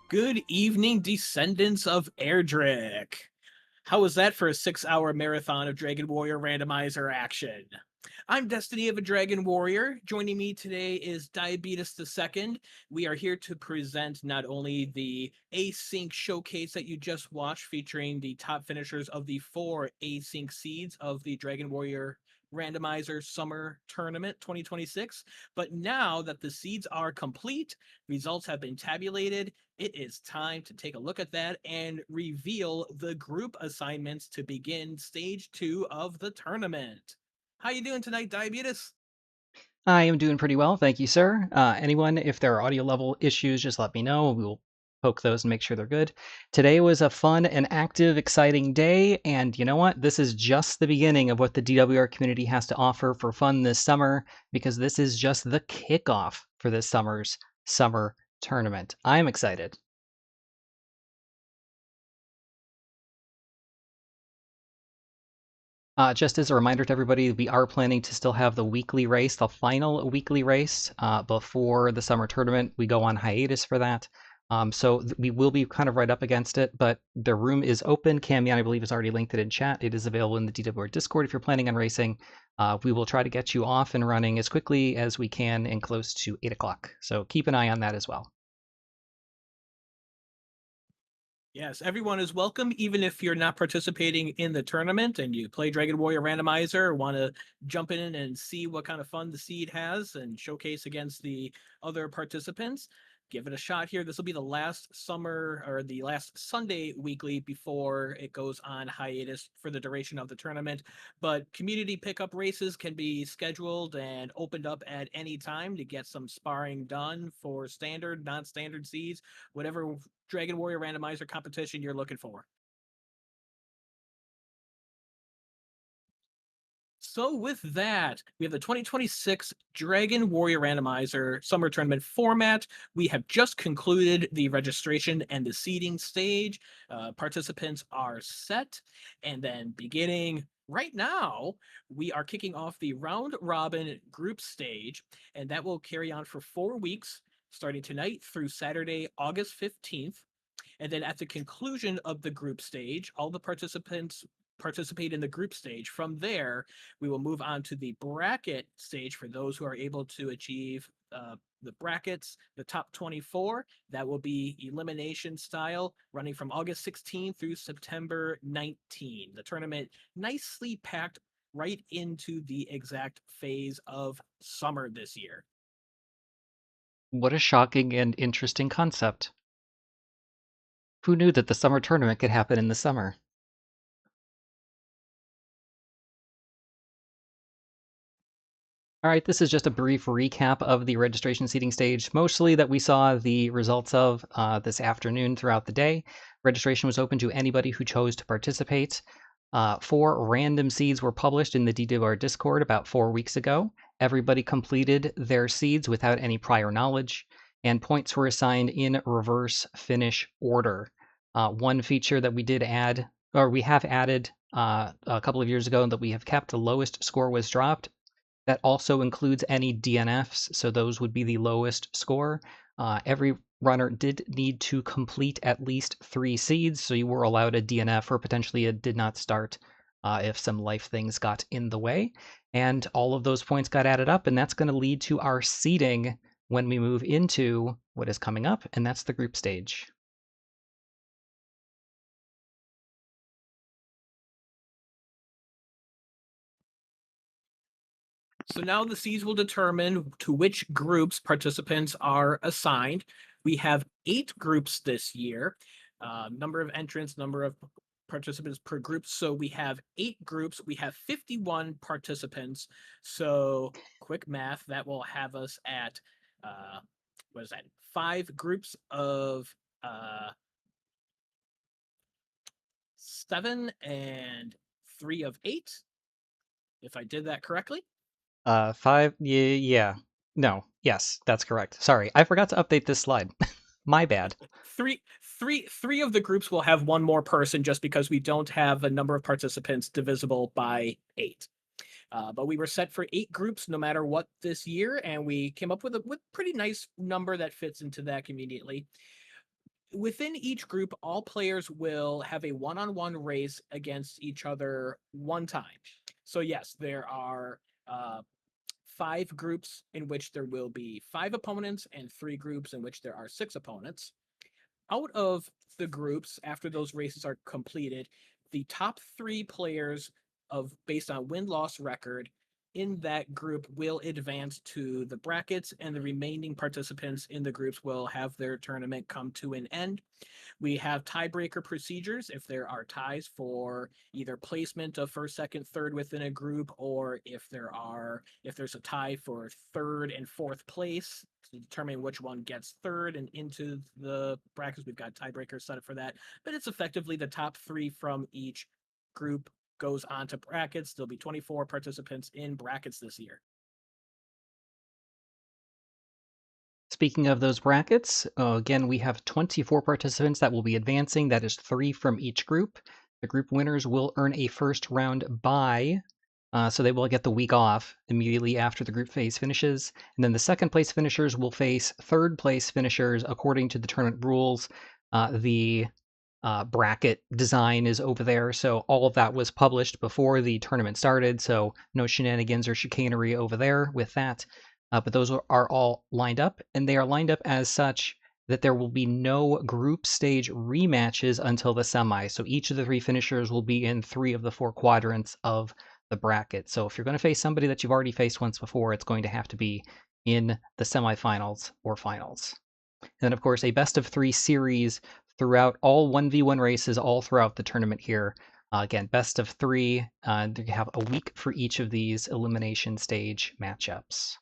Good evening, descendants of Erdrick. How was that for a 6-hour marathon of Dragon Warrior randomizer action? I'm Destiny of a Dragon Warrior. Joining me today is Diabetes II. We are here to present not only the Async showcase that you just watched, featuring the top finishers of the 4 Async seeds of the Dragon Warrior Randomizer Summer Tournament 2026. But now that the seeds are complete, results have been tabulated, it is time to take a look at that and reveal the group assignments to begin stage 2 of the tournament. How you doing tonight, Diabetes? I am doing pretty well, thank you, sir. Anyone, if there are audio level issues, just let me know. We will poke those and make sure they're good. Today was a fun and active, exciting day, and you know what? This is just the beginning of what the DWR community has to offer for fun this summer, because this is just the kickoff for this summer's summer tournament. I'm excited. Just as a reminder to everybody, we are planning to still have the weekly race, the final weekly race, before the summer tournament. We go on hiatus for that. So we will be kind of right up against it, but the room is open. Camion, I believe, has already linked it in chat. It is available in the DWR Discord if you're planning on racing. We will try to get you off and running as quickly as we can and close to 8 o'clock. So keep an eye on that as well. Yes, everyone is welcome, even if you're not participating in the tournament and you play Dragon Warrior Randomizer or want to jump in and see what kind of fun the seed has and showcase against the other participants. Give it a shot here. This will be the last summer or the last Sunday weekly before it goes on hiatus for the duration of the tournament. But community pickup races can be scheduled and opened up at any time to get some sparring done for standard, non standard seeds, whatever Dragon Warrior randomizer competition you're looking for. So with that, we have the 2026 Dragon Warrior Randomizer Summer Tournament format. We have just concluded the registration and the seeding stage. Participants are set, and then beginning right now, we are kicking off the round robin group stage, and that will carry on for 4 weeks, starting tonight through Saturday, August 15th. And then at the conclusion of the group stage, all the participants participate in the group stage. From there, we will move on to the bracket stage for those who are able to achieve the brackets, the top 24. That will be elimination style, running from August 16 through September 19. The tournament nicely packed right into the exact phase of summer this year. What a shocking and interesting concept. Who knew that the summer tournament could happen in the summer? All right, this is just a brief recap of the registration seating stage, mostly that we saw the results of this afternoon throughout the day. Registration was open to anybody who chose to participate. 4 random seeds were published in the DWR Discord about 4 weeks ago. Everybody completed their seeds without any prior knowledge, and points were assigned in reverse finish order. One feature that we did add, or we have added a couple of years ago, that we have kept, the lowest score was dropped. That also includes any DNFs, so those would be the lowest score. Every runner did need to complete at least 3 seeds, so you were allowed a DNF or potentially a did not start if some life things got in the way. And all of those points got added up, and that's going to lead to our seeding when we move into what is coming up, and that's the group stage. So now the seeds will determine to which groups participants are assigned. We have 8 groups this year, number of entrants, number of participants per group. So we have 8 groups. We have 51 participants. So quick math, that will have us at, uh, what is that? 5 groups of 7 and 3 of 8, if I did that correctly. 5, yeah. No, yes, that's correct. Sorry, I forgot to update this slide. My bad. Three of the groups will have one more person just because we don't have a number of participants divisible by 8. But we were set for 8 groups no matter what this year, and we came up with a pretty nice number that fits into that conveniently. within each group, all players will have a one-on-one race against each other one time. So yes, there are 5 groups in which there will be 5 opponents, and 3 groups in which there are 6 opponents. Out of the groups, after those races are completed, the top 3 players of based on win-loss record in that group will advance to the brackets, and the remaining participants in the groups will have their tournament come to an end. We have tiebreaker procedures if there are ties for either placement of first, second, third within a group, or if there's a tie for third and fourth place to determine which one gets third and into the brackets. We've got tiebreakers set up for that, but it's effectively the top 3 from each group goes on to brackets. There'll be 24 participants in brackets this year. Speaking of those brackets, again, we have 24 participants that will be advancing. That is 3 from each group. The group winners will earn a first round bye, so they will get the week off immediately after the group phase finishes. And then the second place finishers will face third place finishers according to the tournament rules. The bracket design is over there, so all of that was published before the tournament started, so no shenanigans or chicanery over there with that. But those are all lined up, and they are lined up as such that there will be no group stage rematches until the semi. So each of the 3 finishers will be in 3 of the 4 quadrants of the bracket. So if you're going to face somebody that you've already faced once before, it's going to have to be in the semifinals or finals. And then, of course, a best of 3 series throughout all 1v1 races all throughout the tournament here. Again, best of 3. You have a week for each of these elimination stage matchups.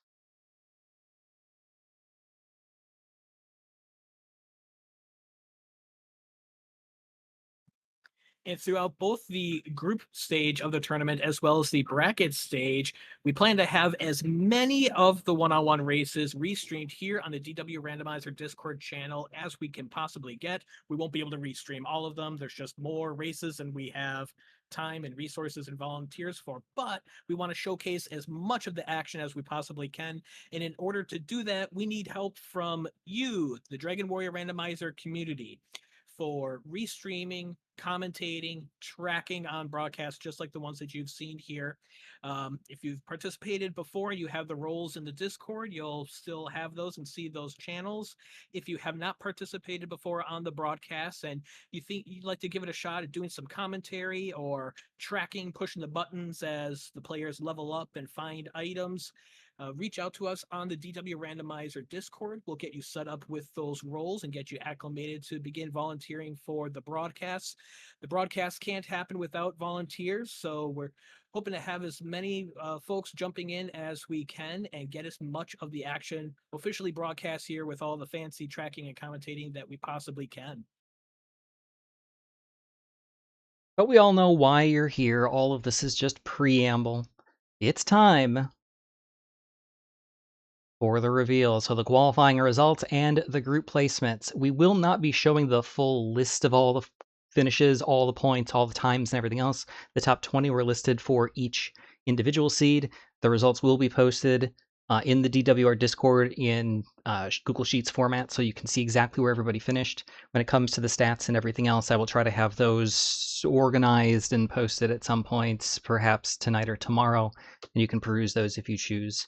And throughout both the group stage of the tournament as well as the bracket stage, we plan to have as many of the one-on-one races restreamed here on the DW Randomizer Discord channel as we can possibly get. We won't be able to restream all of them. There's just more races than we have time and resources and volunteers for, but we want to showcase as much of the action as we possibly can. And in order to do that, we need help from you, the Dragon Warrior Randomizer community, for restreaming, commentating, tracking on broadcasts, just like the ones that you've seen here. If you've participated before, you have the roles in the Discord, you'll still have those and see those channels. If you have not participated before on the broadcast and you think you'd like to give it a shot at doing some commentary or tracking, pushing the buttons as the players level up and find items, reach out to us on the DW Randomizer Discord. We'll get you set up with those roles and get you acclimated to begin volunteering for the broadcasts. The broadcast can't happen without volunteers, so we're hoping to have as many folks jumping in as we can and get as much of the action officially broadcast here with all the fancy tracking and commentating that we possibly can. But we all know why you're here. All of this is just preamble. It's time for the reveal. So the qualifying results and the group placements. We will not be showing the full list of all the finishes, all the points, all the times, and everything else. The top 20 were listed for each individual seed. The results will be posted in the DWR Discord in Google Sheets format, so you can see exactly where everybody finished. When it comes to the stats and everything else, I will try to have those organized and posted at some points, perhaps tonight or tomorrow, and you can peruse those if you choose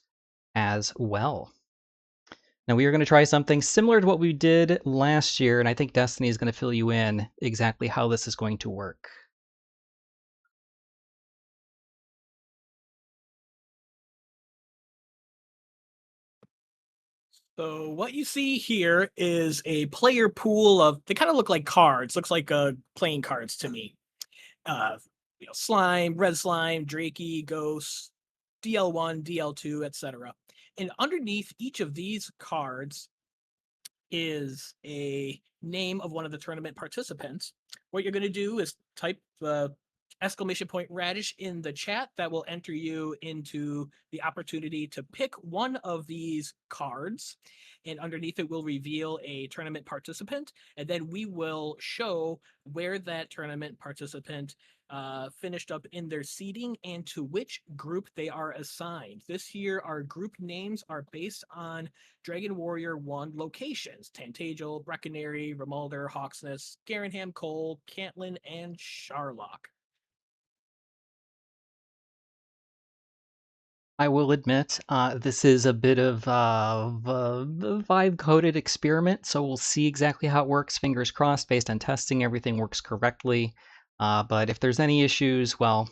as well. Now we are going to try something similar to what we did last year, and I think Destiny is going to fill you in exactly how this is going to work. So what you see here is a player pool of, they kind of look like cards, looks like playing cards to me. Uh, slime, red slime, Drakey, ghost, DL1, DL2, etc. And underneath each of these cards is a name of one of the tournament participants. What you're going to do is type the exclamation point radish in the chat. That will enter you into the opportunity to pick one of these cards, and underneath it will reveal a tournament participant, and then we will show where that tournament participant finished up in their seeding and to which group they are assigned. This year, our group names are based on Dragon Warrior 1 locations: Tantagel, Breckenary, Rimuldar, Hawksnest, Garenham, Cole, Cantlin, and Sharlock. I will admit, this is a bit of a vibe-coded experiment, so we'll see exactly how it works. Fingers crossed, based on testing, everything works correctly. But if there's any issues, well,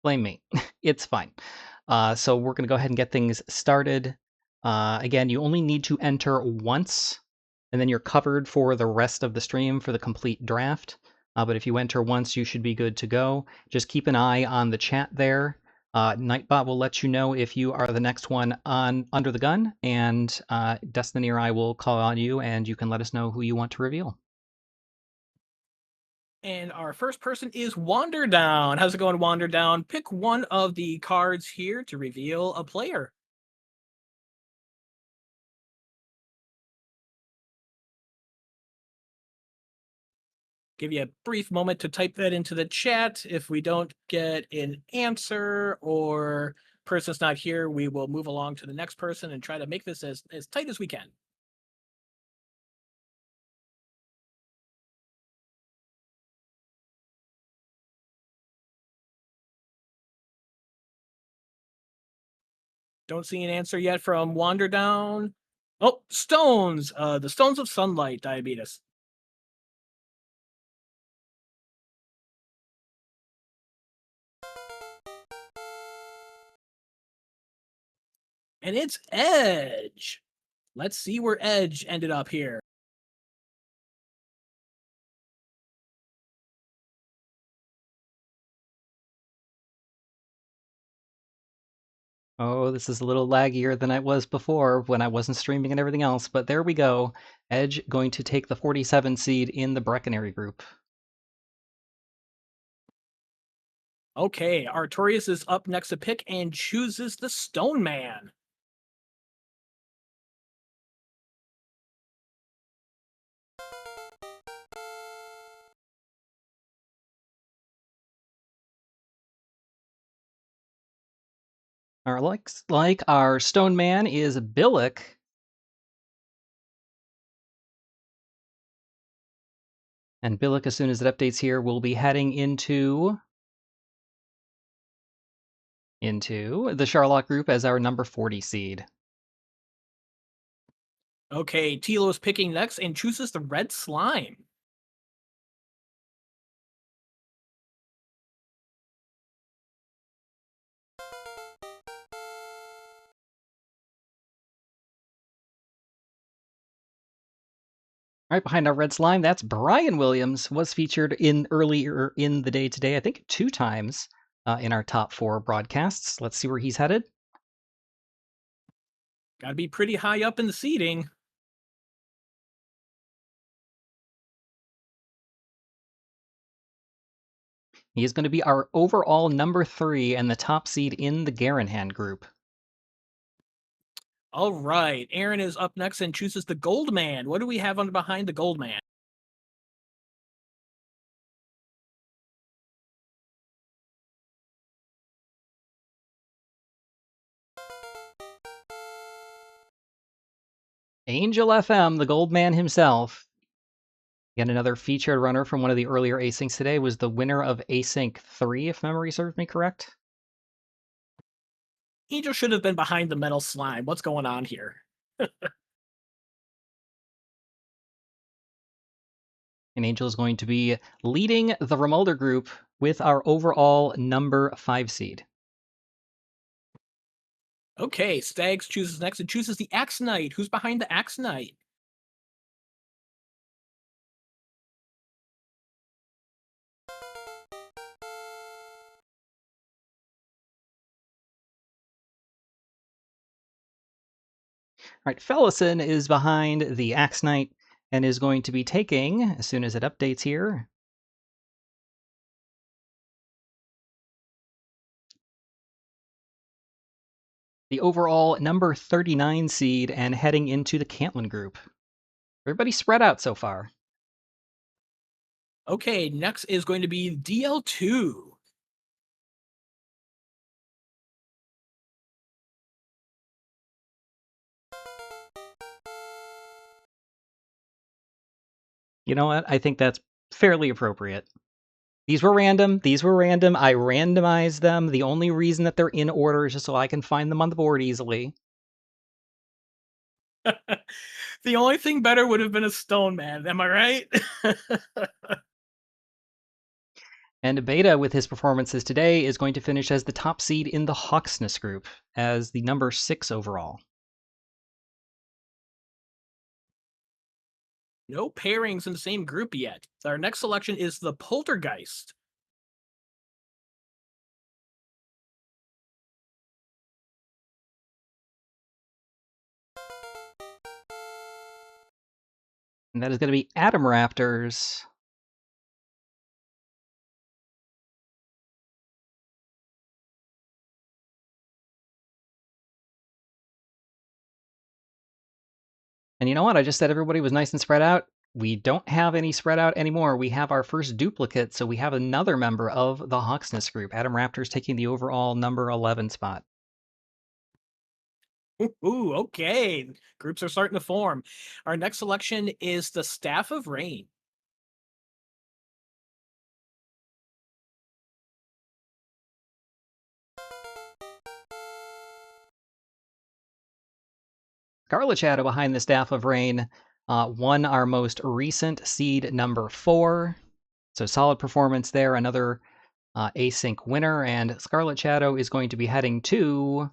blame me. It's fine. So we're going to go ahead and get things started. Again, you only need to enter once, and then you're covered for the rest of the stream for the complete draft. But if you enter once, you should be good to go. Just keep an eye on the chat there. Nightbot will let you know if you are the next one on under the gun, and Destiny or I will call on you, and you can let us know who you want to reveal. And our first person is Wander Down. How's it going, Wander Down? Pick one of the cards here to reveal a player. Give you a brief moment to type that into the chat. If we don't get an answer or person's not here, we will move along to the next person and try to make this as tight as we can. Don't see an answer yet from Wander Down. Oh, Stones. The Stones of Sunlight, Diabetes. And it's Edge. Let's see where Edge ended up here. Oh, this is a little laggier than it was before when I wasn't streaming and everything else, but there we go. Edge going to take the 47 seed in the Breckenary group. Okay, Artorias is up next to pick and chooses the Stone Man. Looks like our Stone Man is Billick. And Billick, as soon as it updates here, will be heading into the Sharlock group as our number 40 seed. Okay, Tilo is picking next and chooses the Red Slime. Right behind our Red Slime, that's Brian Williams, was featured in earlier in the day today, I think 2 times in our top 4 broadcasts. Let's see where he's headed. Gotta be pretty high up in the seating. He is going to be our overall number 3 and the top seed in the Garenhand group. All right, Aaron is up next and chooses the Gold Man. What do we have on behind the Gold Man? Angel FM, the Gold Man himself. Yet another featured runner from one of the earlier asyncs today was the winner of Async 3, if memory serves me correct. Angel should have been behind the Metal Slime. What's going on here? And Angel is going to be leading the Rimuldar group with our overall number 5 seed. Okay, Stags chooses next and chooses the Axe Knight. Who's behind the Axe Knight? All right, Fellison is behind the Axe Knight and is going to be taking, as soon as it updates here, the overall number 39 seed and heading into the Cantlin group. Everybody spread out so far. Okay, next is going to be DL2. You know what? I think that's fairly appropriate. These were random. These were random. I randomized them. The only reason that they're in order is just so I can find them on the board easily. The only thing better would have been a stone man. Am I right? And Beta, with his performances today, is going to finish as the top seed in the Hawksness group, as the number 6 overall. No pairings in the same group yet. Our next selection is the Poltergeist. And that is going to be Atom Raptors. And you know what? I just said everybody was nice and spread out. We don't have any spread out anymore. We have our first duplicate, so we have another member of the Hawksness group. Atom Raptors taking the overall number 11 spot. Ooh, okay. Groups are starting to form. Our next selection is the Staff of Rain. Scarlet Shadow behind the Staff of Rain won our most recent seed number 4. So solid performance there. Another async winner. And Scarlet Shadow is going to be heading to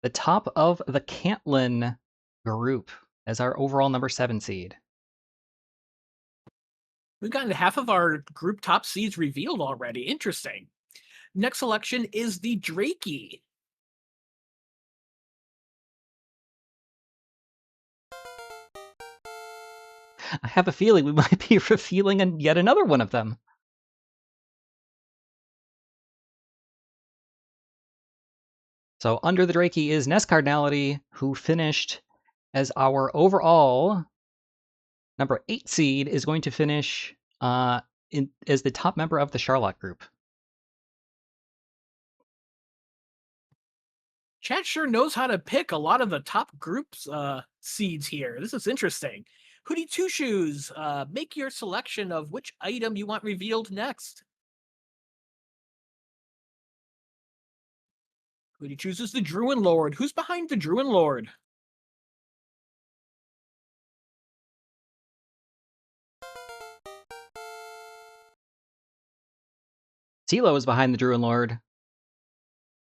the top of the Cantlin group as our overall number 7 seed. We've gotten half of our group top seeds revealed already. Interesting. Next selection is the Drakey. I have a feeling we might be revealing yet another one of them. So under the Drakey is Nest Cardinality, who finished as our overall number 8 seed, is going to finish as the top member of the Charlotte group. Chat sure knows how to pick a lot of the top groups seeds here. This is interesting. Hoodie Two Shoes, make your selection of which item you want revealed next. Hoodie chooses the Druin Lord. Who's behind the Druin Lord? Tilo is behind the Druin Lord.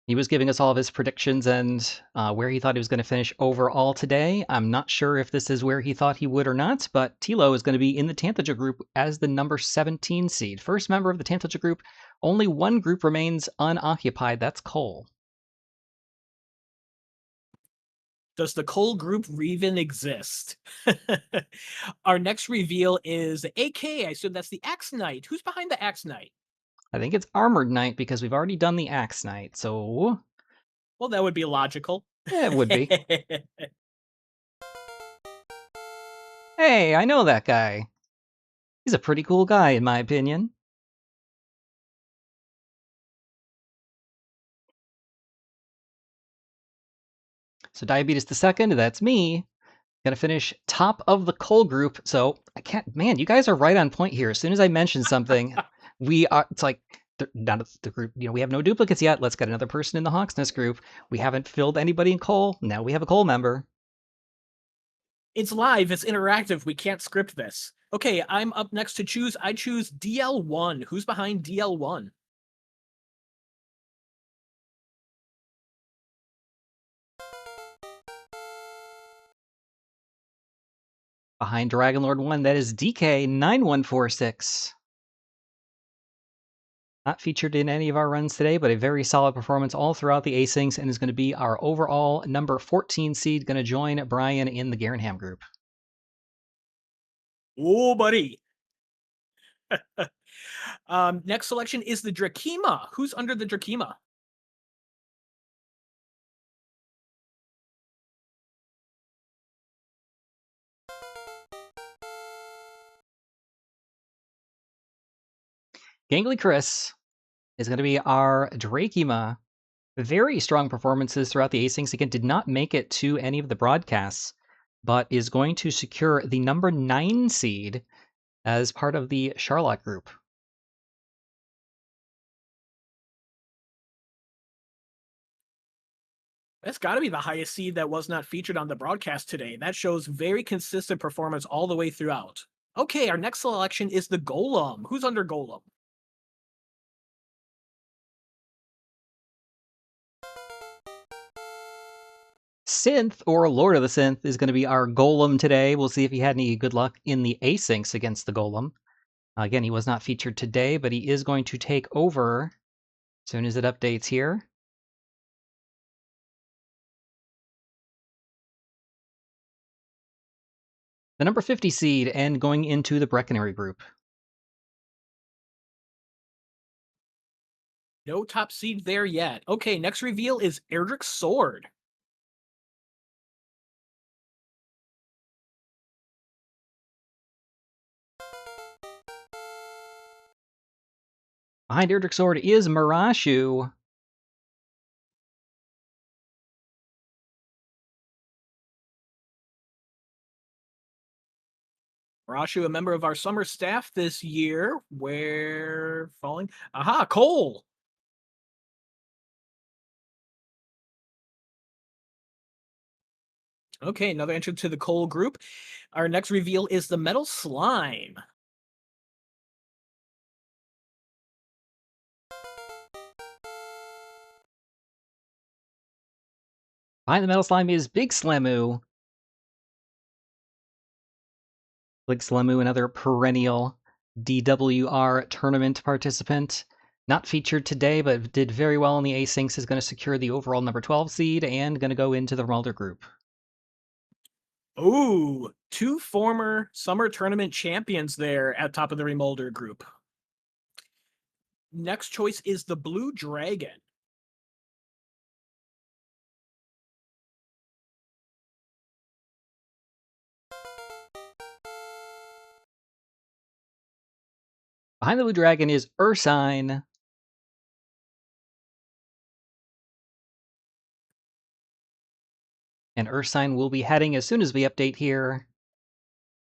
He was giving us all of his predictions and where he thought he was going to finish overall today. I'm not sure if this is where he thought he would or not, but Tilo is going to be in the Tanthaja group as the number 17 seed. First member of the Tanthaja group. Only one group remains unoccupied. That's Cole. Does the Cole group even exist? Our next reveal is AK. I assume that's the Axe Knight. Who's behind the Axe Knight? I think it's Armored Knight because we've already done the Axe Knight, so Well, that would be logical. yeah, it would be. Hey, I know that guy. He's a pretty cool guy, in my opinion. So Diabetes the Second, that's me. Gonna finish top of the Cole group. So I can't, man, you guys are right on point here. As soon as I mention something, we are, it's like, none of the group, we have no duplicates yet. Let's get another person in the Hawksness group. We haven't filled anybody in Cole. Now we have a Cole member. It's live, it's interactive. We can't script this. Okay, I'm up next to choose. I choose DL1. Who's behind DL1? Behind Dragon Lord 1, that is DK9146. Not featured in any of our runs today, but a very solid performance all throughout the Asyncs and is going to be our overall number 14 seed, going to join Brian in the Garenham group. Oh, buddy. Next selection is the Drakima. Who's under the Drakima? Gangly Chris is going to be our Drakima. Very strong performances throughout the asyncs. Again, did not make it to any of the broadcasts, but is going to secure the number 9 seed as part of the Charlotte group. That's got to be the highest seed that was not featured on the broadcast today. That shows very consistent performance all the way throughout. Okay, our next selection is the Golem. Who's under Golem? Synth, or Lord of the Synth, is going to be our Golem today. We'll see if he had any good luck in the asyncs against the Golem. Again, he was not featured today, but he is going to take over as soon as it updates here. The number 50 seed and going into the Breckenary group. No top seed there yet. Okay, next reveal is Erdrick's Sword. Behind Erdrick's Sword is Marashu. Rashu, a member of our summer staff this year. Where falling? Aha, Cole. Okay, another entry to the Cole group. Our next reveal is the Metal Slime. Behind the Metal Slime is Big Slamu. Big Slamu, another perennial DWR tournament participant. Not featured today, but did very well in the asyncs, is going to secure the overall number 12 seed and going to go into the Mulder group. Ooh, two former summer tournament champions there at top of the Remolder group. Next choice is the Blue Dragon. Behind the Blue Dragon is Ursine. And Ursine will be heading, as soon as we update here,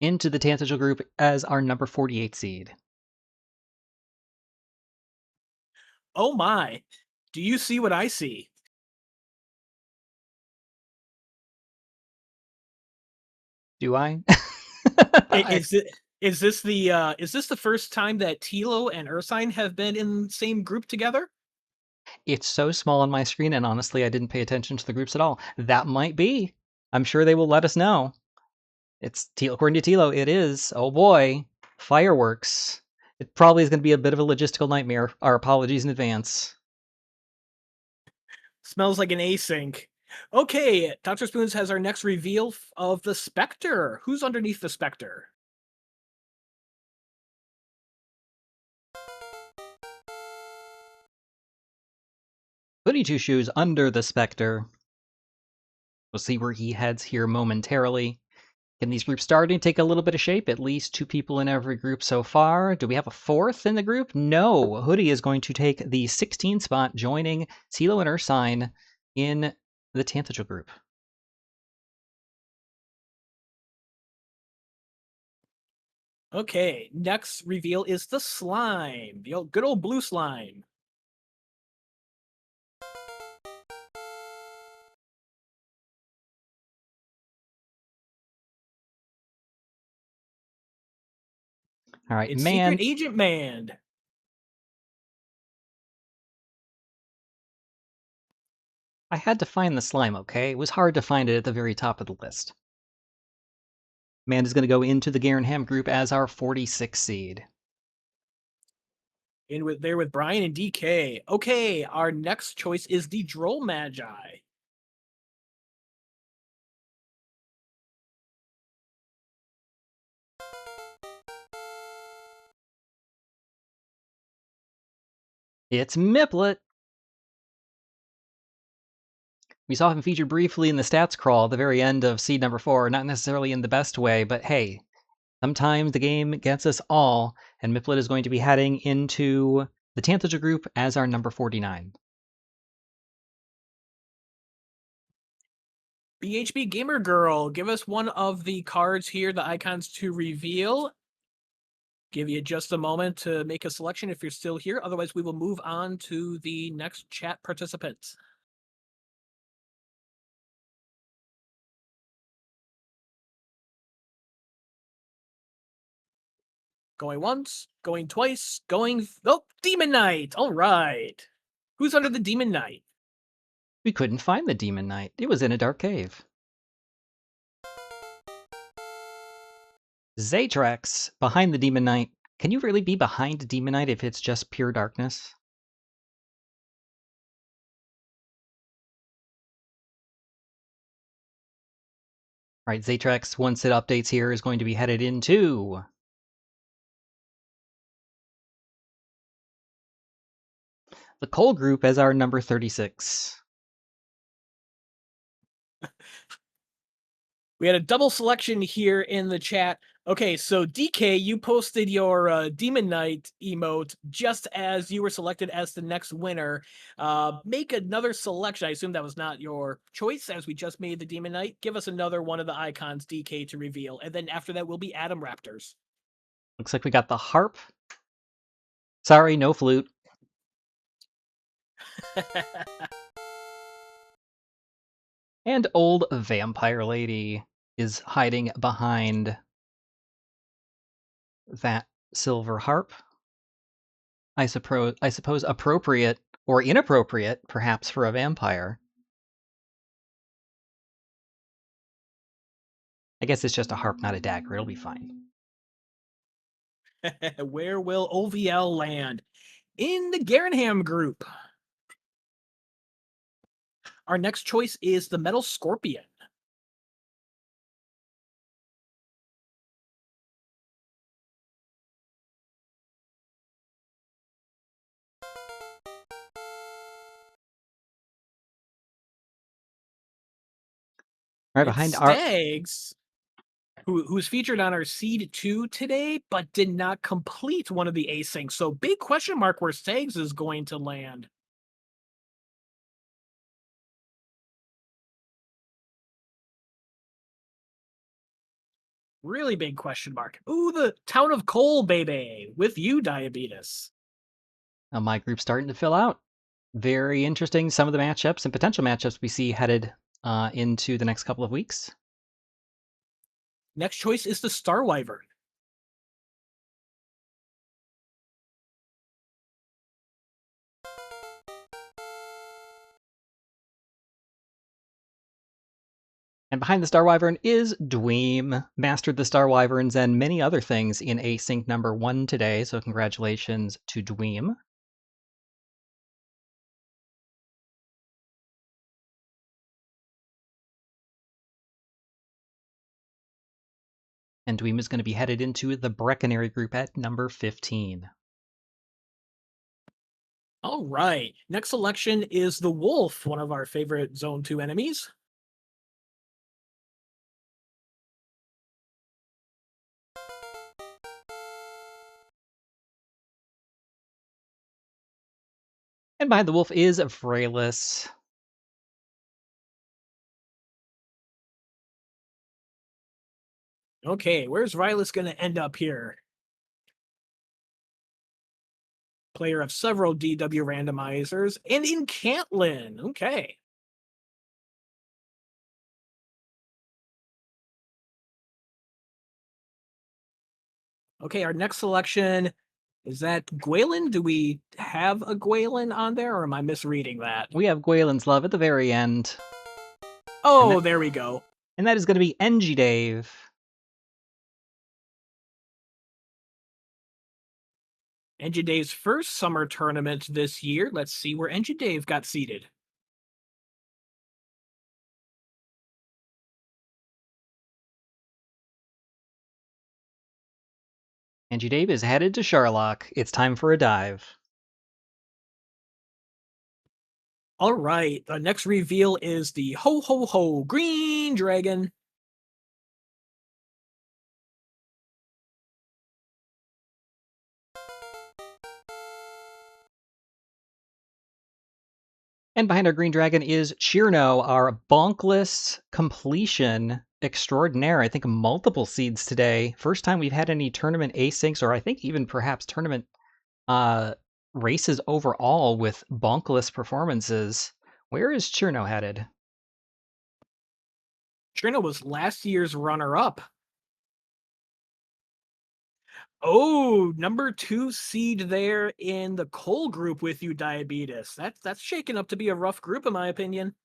into the Tantagal group as our number 48 seed. Oh my, do you see what I see? Do I? Is this the first time that Tilo and Ursine have been in the same group together? It's so small on my screen, and honestly, I didn't pay attention to the groups at all. That might be. I'm sure they will let us know. It's according to Tilo, it is. Oh boy, fireworks. It probably is going to be a bit of a logistical nightmare. Our apologies in advance. Smells like an async. Okay, Dr. Spoons has our next reveal of the Spectre. Who's underneath the Spectre? Goody Two Shoes under the Spectre. We'll see where he heads here momentarily. Can these groups starting to take a little bit of shape? At least 2 people in every group so far. Do we have a 4th in the group? No. Hoodie is going to take the 16 spot, joining Tilo and Ursine in the Tantagal group. Okay, next reveal is the Slime. The good old blue slime. All right, It's man. Secret Agent Man. I had to find the slime, okay? It was hard to find it at the very top of the list. Man is going to go into the Garenham group as our 46 seed. With Brian and DK. Okay, our next choice is the Droll Magi. It's Miplet. We saw him featured briefly in the stats crawl at the very end of seed number 4, not necessarily in the best way, but hey, Sometimes the game gets us all, and Miplet is going to be heading into the Tantager group as our number 49. BHB Gamer Girl, give us one of the cards here, the icons to reveal. Give you just a moment to make a selection if you're still here. Otherwise, we will move on to the next chat participant. Going once, going twice, going... Oh, Demon Knight! All right. Who's under the Demon Knight? We couldn't find the Demon Knight. It was in a dark cave. Zatrex, behind the Demon Knight. Can you really be behind Demon Knight if it's just pure darkness? All right, Zatrex, once it updates here, is going to be headed into the Coal group as our number 36. We had a double selection here in the chat. Okay, so DK, you posted your Demon Knight emote just as you were selected as the next winner. Make another selection. I assume that was not your choice as we just made the Demon Knight. Give us another one of the icons, DK, to reveal. And then after that will be Atom Raptors. Looks like we got the harp. Sorry, no flute. And old vampire lady is hiding behind that silver harp. I suppose appropriate or inappropriate, perhaps, for a vampire. I guess it's just a harp, not a dagger. It'll be fine. Where will OVL land? In the Garanham group. Our next choice is the Metal Scorpion. Right It's behind our Stags, who's featured on our Seed 2 today, but did not complete one of the asyncs. So big question mark where Stags is going to land. Really big question mark. Ooh, the Town of Coal, baby. With you, Diabetes. my group starting to fill out. Very interesting. Some of the matchups and potential matchups we see headed into the next couple of weeks. Next choice is the Star Wyvern. And behind the Star Wyvern is Dweem, mastered the Star Wyverns and many other things in async number 1 today, so congratulations to Dweem. And Dweem is going to be headed into the Brecconary group at number 15. All right. Next selection is the Wolf, one of our favorite Zone 2 enemies. And behind the wolf is Frailus. Okay, where's Rylus going to end up here? Player of several DW randomizers, and in Cantlin. Okay. Okay, our next selection, is that Gwaelin? Do we have a Gwaelin on there, or am I misreading that? We have Gwaelin's Love at the very end. Oh, there we go. And that is going to be NG Dave. NG Dave's first summer tournament this year. Let's see where NG Dave got seated. NG Dave is headed to Sherlock. It's time for a dive. All right, the next reveal is the Ho Ho Ho Green Dragon. And behind our green dragon is Chirno, our bonkless completion extraordinaire. I think multiple seeds today. First time we've had any tournament asyncs, or I think even perhaps tournament races overall with bonkless performances. Where is Chirno headed? Trina was last year's runner-up. Oh, number 2 seed there in the coal group with you, Diabetes. That's shaking up to be a rough group, in my opinion.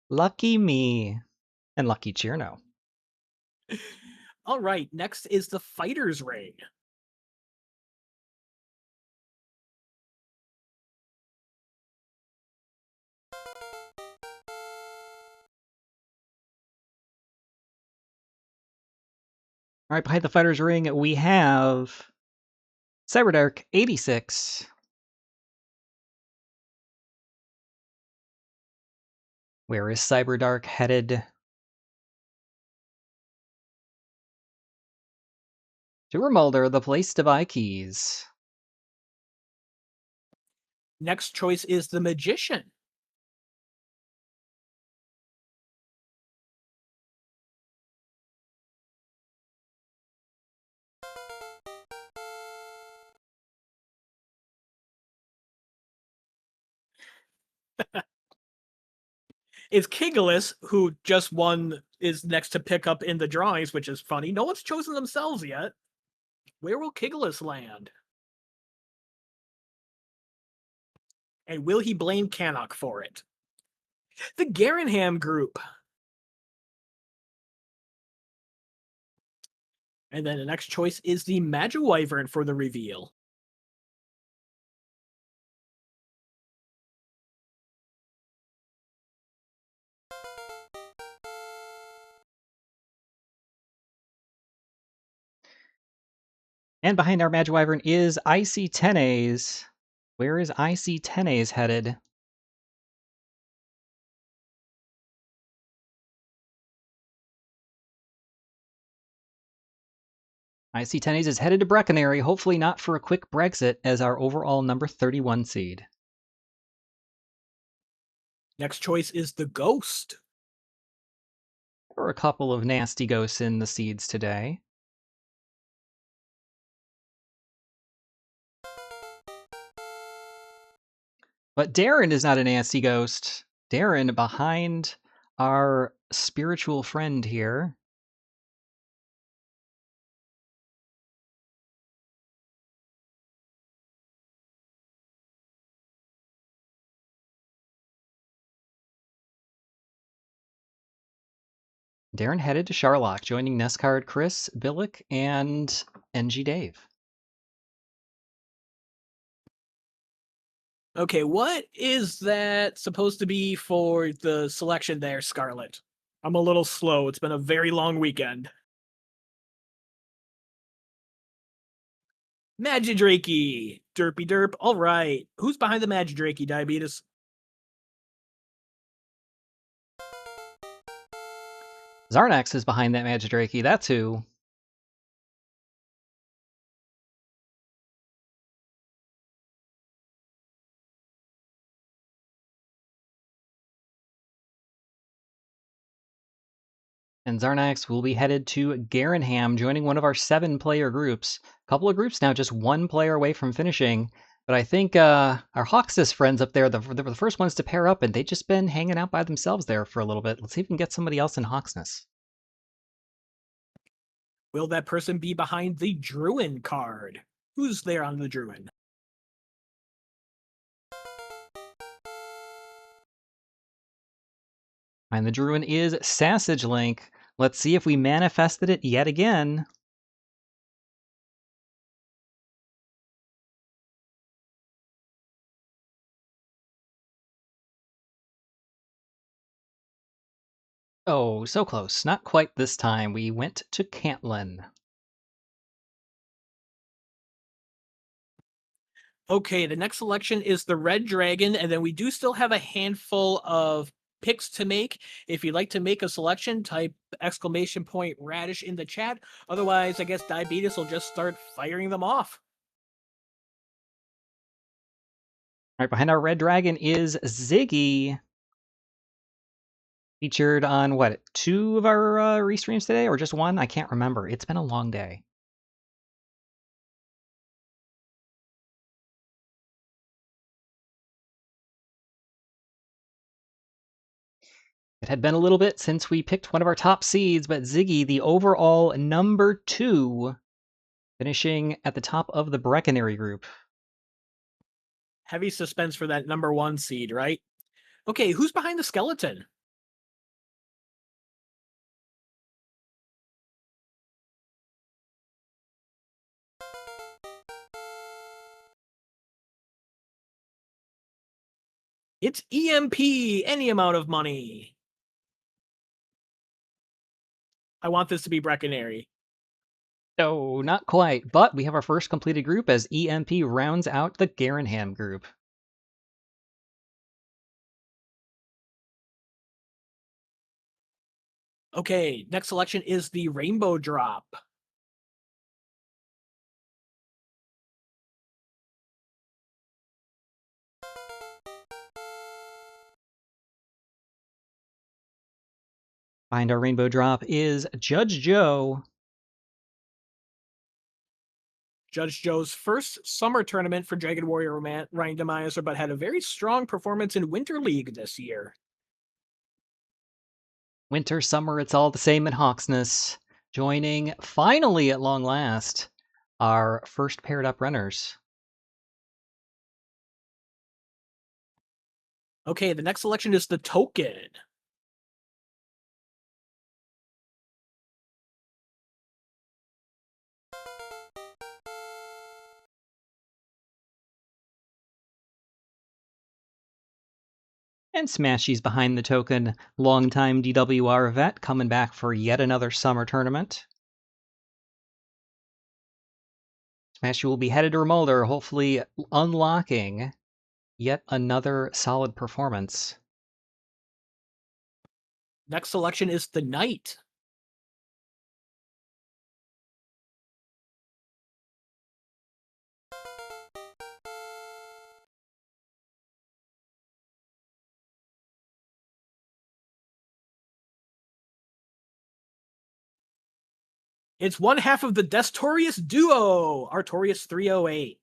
Lucky me. And lucky Chirno. All right, next is the Fighter's Ring. All right, behind the fighter's ring, we have Cyberdark 86. Where is Cyberdark headed? To Remulder, the place to buy keys. Next choice is the Magician. Is Kigalus, who just won, is next to pick up in the drawings, which is funny. No one's chosen themselves yet. Where will Kigalus land? And will he blame Canuck for it? The Garanham group. And then the next choice is the Magiwyvern for the reveal. And behind our Magiwyvern is Icy Tenes. Where is Icy Tenes headed? Icy Tenes is headed to Brecconary, hopefully not for a quick Brexit, as our overall number 31 seed. Next choice is the Ghost. There were a couple of nasty ghosts in the seeds today. But Darren is not a nasty ghost. Darren behind our spiritual friend here. Darren headed to Charlock, joining Nescard Chris, Billick, and NG Dave. Okay, what is that supposed to be for the selection there, Scarlet? I'm a little slow. It's been a very long weekend. Magidrake! Derpy derp. All right. Who's behind the Magidrake, Diabetes? Zarnax is behind that Magidrake. That's who. And Zarnax will be headed to Garenham, joining one of our 7-player groups. A couple of groups now, just 1 player away from finishing. But I think our Hawksness friends up there, they were the first ones to pair up, and they've just been hanging out by themselves there for a little bit. Let's see if we can get somebody else in Hawksness. Will that person be behind the Druin card? Who's there on the Druin? And the Druin is Sassage Link. Let's see if we manifested it yet again. Oh, so close. Not quite this time. We went to Cantlin. Okay, the next selection is the Red Dragon, and then we do still have a handful of picks to make. If you'd like to make a selection, type !radish in the chat. Otherwise, I guess Diabetes will just start firing them off. Right behind our red dragon is Ziggy. Featured on, what, 2 of our restreams today? Or just 1? I can't remember. It's been a long day. It had been a little bit since we picked one of our top seeds, but Ziggy, the overall number 2, finishing at the top of the Breckenary group. Heavy suspense for that number 1 seed, right? Okay, who's behind the skeleton? It's EMP, any amount of money. I want this to be Breckenary. No, not quite, but we have our first completed group as EMP rounds out the Garanham group. Okay, next selection is the Rainbow Drop. Behind our Rainbow Drop is Judge Joe. Judge Joe's first summer tournament for Dragon Warrior Randomizer, but had a very strong performance in Winter League this year. Winter, summer, it's all the same in Hawksness. Joining, finally at long last, our first paired up runners. Okay, the next selection is the Token. And Smashy's behind the token, longtime DWR vet coming back for yet another summer tournament. Smashy will be headed to Remolder, hopefully unlocking yet another solid performance. Next selection is the Knight. It's one half of the Destorius duo, Artorias 308.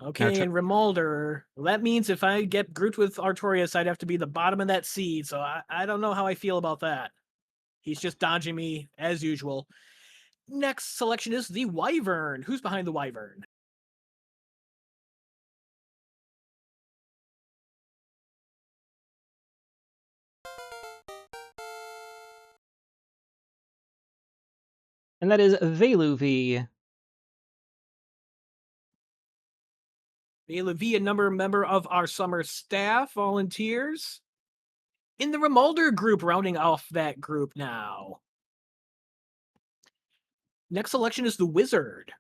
Okay, and Remolder. That means if I get grouped with Artorias, I'd have to be the bottom of that seed, so I don't know how I feel about that. He's just dodging me, as usual. Next selection is the Wyvern. Who's behind the Wyvern? And that is Veluvi. Veluvi, a member of our summer staff, volunteers. In the Remolder group, rounding off that group now. Next selection is the Wizard.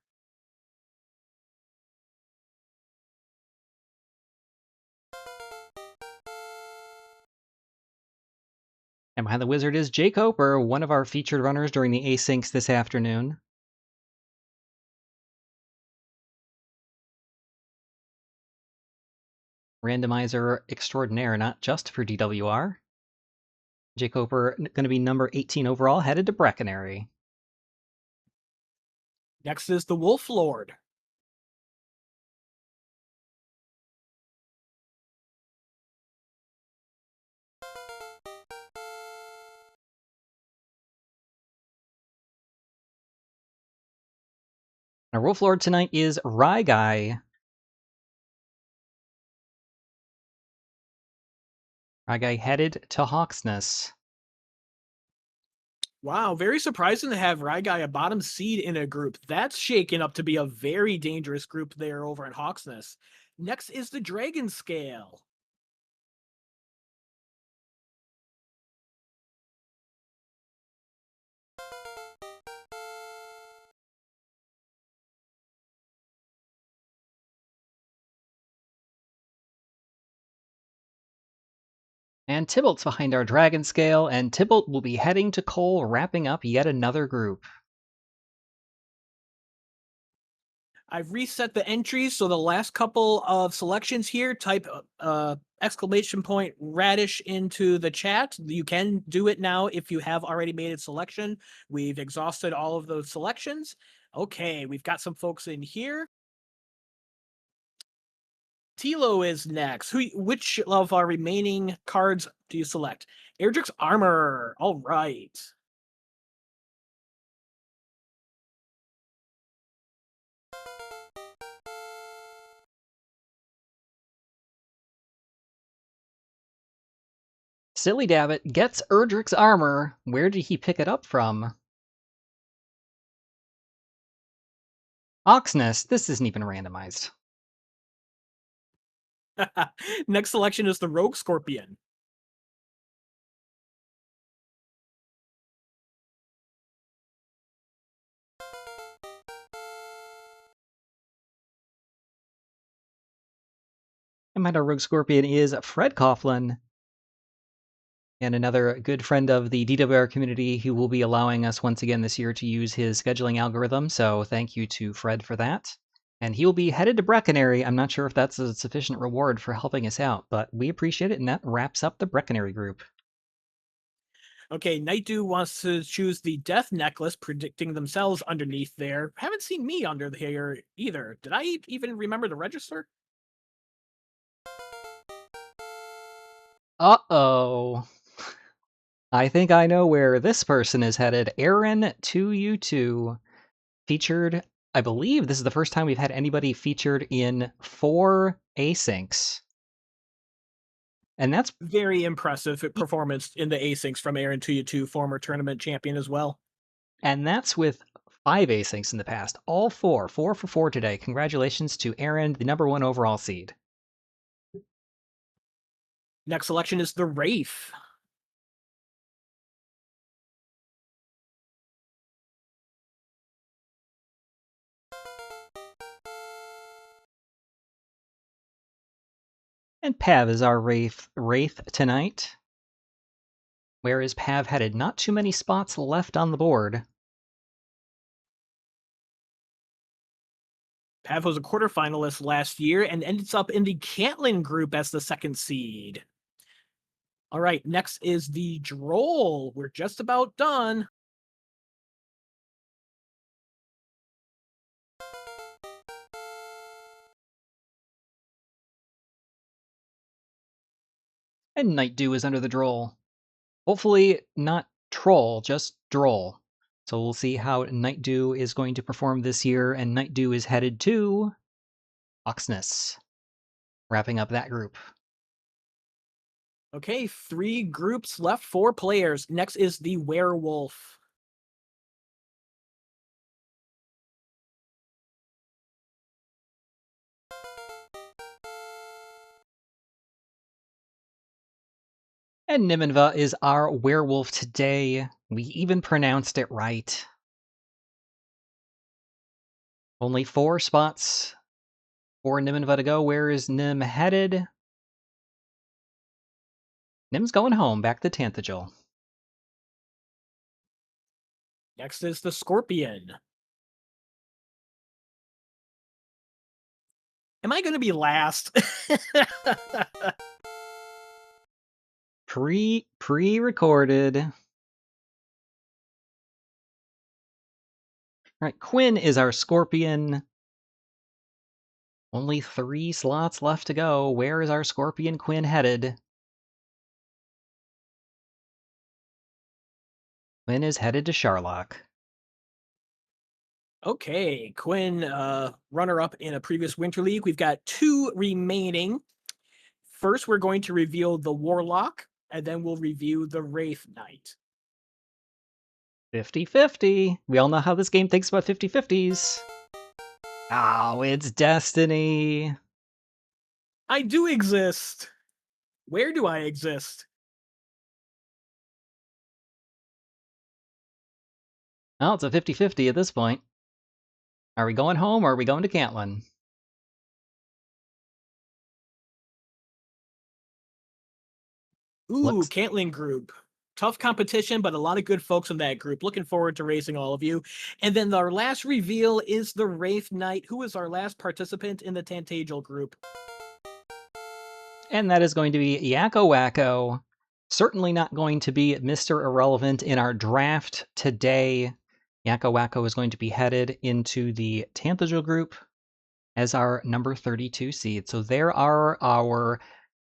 And behind the Wizard is Jake Oper, one of our featured runners during the Asyncs this afternoon. Randomizer extraordinaire, not just for DWR. Jake Oper going to be number 18 overall, headed to Breckenary. Next is the Wolf Lord. Our Wolf Lord tonight is Rye Guy. Rye Guy headed to Hawksness. Wow, very surprising to have Ryguy a bottom seed in a group. That's shaken up to be a very dangerous group there over in Hawksness. Next is the Dragon Scale. And Tybalt's behind our Dragon Scale, and Tybalt will be heading to Cole, wrapping up yet another group. I've reset the entries, so the last couple of selections here, type exclamation point radish into the chat. You can do it now if you have already made a selection. We've exhausted all of those selections. Okay, we've got some folks in here. Tilo is next. Which of our remaining cards do you select? Erdrick's Armor. All right. Silly Dabbit gets Erdrick's armor. Where did he pick it up from? Oxnest. This isn't even randomized. Next selection is the Rogue Scorpion. And my Rogue Scorpion is Fred Coughlin, and another good friend of the DWR community who will be allowing us once again this year to use his scheduling algorithm, so thank you to Fred for that. And he will be headed to Brecconary. I'm not sure if that's a sufficient reward for helping us out, but we appreciate it, and that wraps up the Brecconary group. Okay, Night Dew wants to choose the Death Necklace, predicting themselves underneath there. Haven't seen me under here either. Did I even remember to register? Uh-oh. I think I know where this person is headed. Aaron2U2 featured, I believe this is the first time we've had anybody featured in 4 asyncs. And that's very impressive performance in the asyncs from Aaron 2U2, former tournament champion as well. And that's with 5 asyncs in the past. All 4 for 4 today. Congratulations to Aaron, the #1 overall seed. Next selection is the Wraith. And Pav is our Wraith tonight. Where is Pav headed? Not too many spots left on the board. Pav was a quarterfinalist last year and ends up in the Cantlin group as the second seed. All right, next is the Droll. We're just about done. And Night Dew is under the Droll. Hopefully not Troll, just Droll. So we'll see how Night Dew is going to perform this year, and Night Dew is headed to Oxness, wrapping up that group. Okay, 3 groups left, 4 players. Next is the Werewolf. And Niminva is our werewolf today. We even pronounced it right. Only 4 spots for Niminva to go. Where is Nim headed? Nim's going home, back to Tanthagil. Next is the Scorpion. Am I going to be last? Pre-recorded. All right, Quinn is our Scorpion. Only 3 slots left to go. Where is our Scorpion Quinn headed? Quinn is headed to Sharlock. Okay, Quinn, runner-up in a previous Winter League. We've got 2 remaining. First, we're going to reveal the Warlock, and then we'll review the Wraith Knight. 50-50. We all know how this game thinks about 50-50s. Oh, it's Destiny. I do exist. Where do I exist? Well, it's a 50-50 at this point. Are we going home or are we going to Cantlin? Ooh, Looks Cantlin group. tough competition, but a lot of good folks in that group. Looking forward to racing all of you. And then our last reveal is the Wraith Knight, who is our last participant in the Tantagel group. And that is going to be Yakko Wacko. Certainly not going to be Mr. Irrelevant in our draft today. Yakko Wacko is going to be headed into the Tantagel group as our number 32 seed. So there are our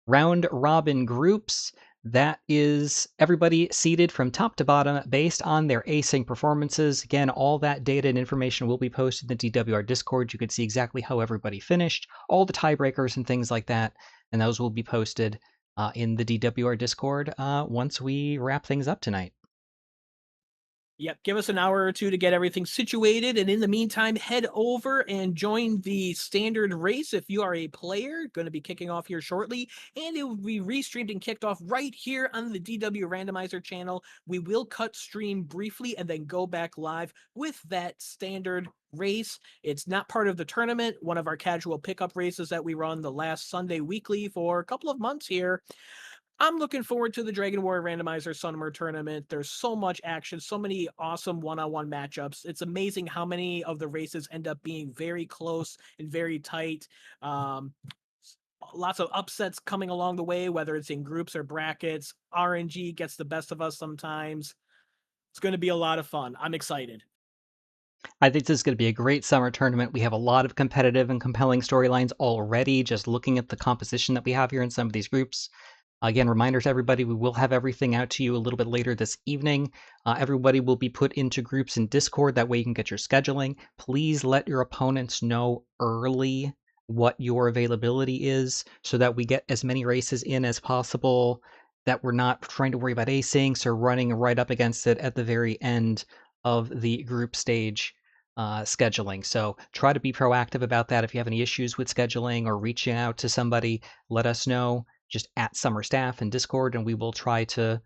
round robin groups. That is everybody seeded from top to bottom based on their async performances. Again, all that data and information will be posted in the DWR Discord. You can see exactly how everybody finished, all the tiebreakers and things like that, and those will be posted in the DWR Discord once we wrap things up tonight. Yep, give us an hour or two to get everything situated. And in the meantime, head over and join the standard race if you are a player. Going to be kicking off here shortly. And it will be restreamed and kicked off right here on the DW Randomizer channel. We will cut stream briefly and then go back live with that standard race. It's not part of the tournament, one of our casual pickup races that we run the last Sunday weekly for a couple of months here. I'm looking forward to the Dragon Warrior Randomizer Summer Tournament. There's so much action, so many awesome one-on-one matchups. It's amazing how many of the races end up being very close and very tight. Lots of upsets coming along the way, whether it's in groups or brackets. RNG gets the best of us sometimes. It's going to be a lot of fun. I'm excited. I think this is going to be a great summer tournament. We have a lot of competitive and compelling storylines already, just looking at the composition that we have here in some of these groups. Again, reminder to everybody, we will have everything out to you a little bit later this evening. Everybody will be put into groups in Discord. That way you can get your scheduling. Please let your opponents know early what your availability is so that we get as many races in as possible, that we're not trying to worry about asyncs or running right up against it at the very end of the group stage scheduling. So try to be proactive about that. If you have any issues with scheduling or reaching out to somebody, let us know just at Summer Staff and Discord, and we will try to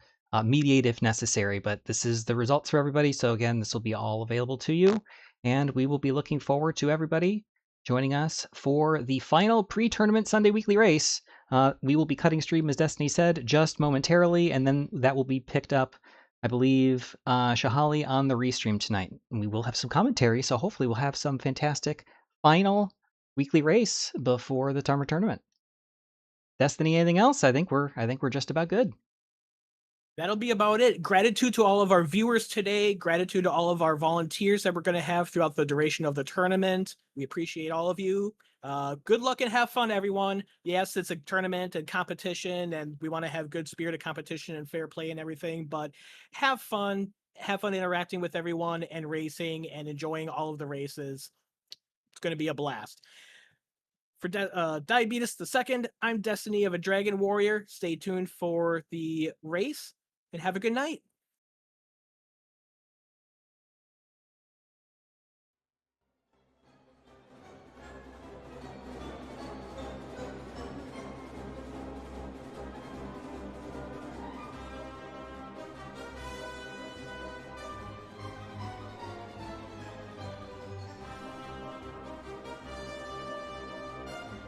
mediate if necessary. But this is the results for everybody. So again, this will be all available to you, and we will be looking forward to everybody joining us for the final pre-tournament Sunday weekly race. We will be cutting stream, as Destiny said, just momentarily, and then that will be picked up, I believe, Shahali on the restream tonight. And we will have some commentary, so hopefully we'll have some fantastic final weekly race before the summer tournament. Destiny, anything else? I think we're just about good. That'll be about it. Gratitude to all of our viewers today. Gratitude to all of our volunteers that we're going to have throughout the duration of the tournament. We appreciate all of you. Good luck and have fun, everyone. Yes, it's a tournament and competition, and we want to have good spirit of competition and fair play and everything, but have fun. Have fun interacting with everyone and racing and enjoying all of the races. It's going to be a blast. For Diabetes the Second, I'm Destiny of a Dragon Warrior. Stay tuned for the race and have a good night.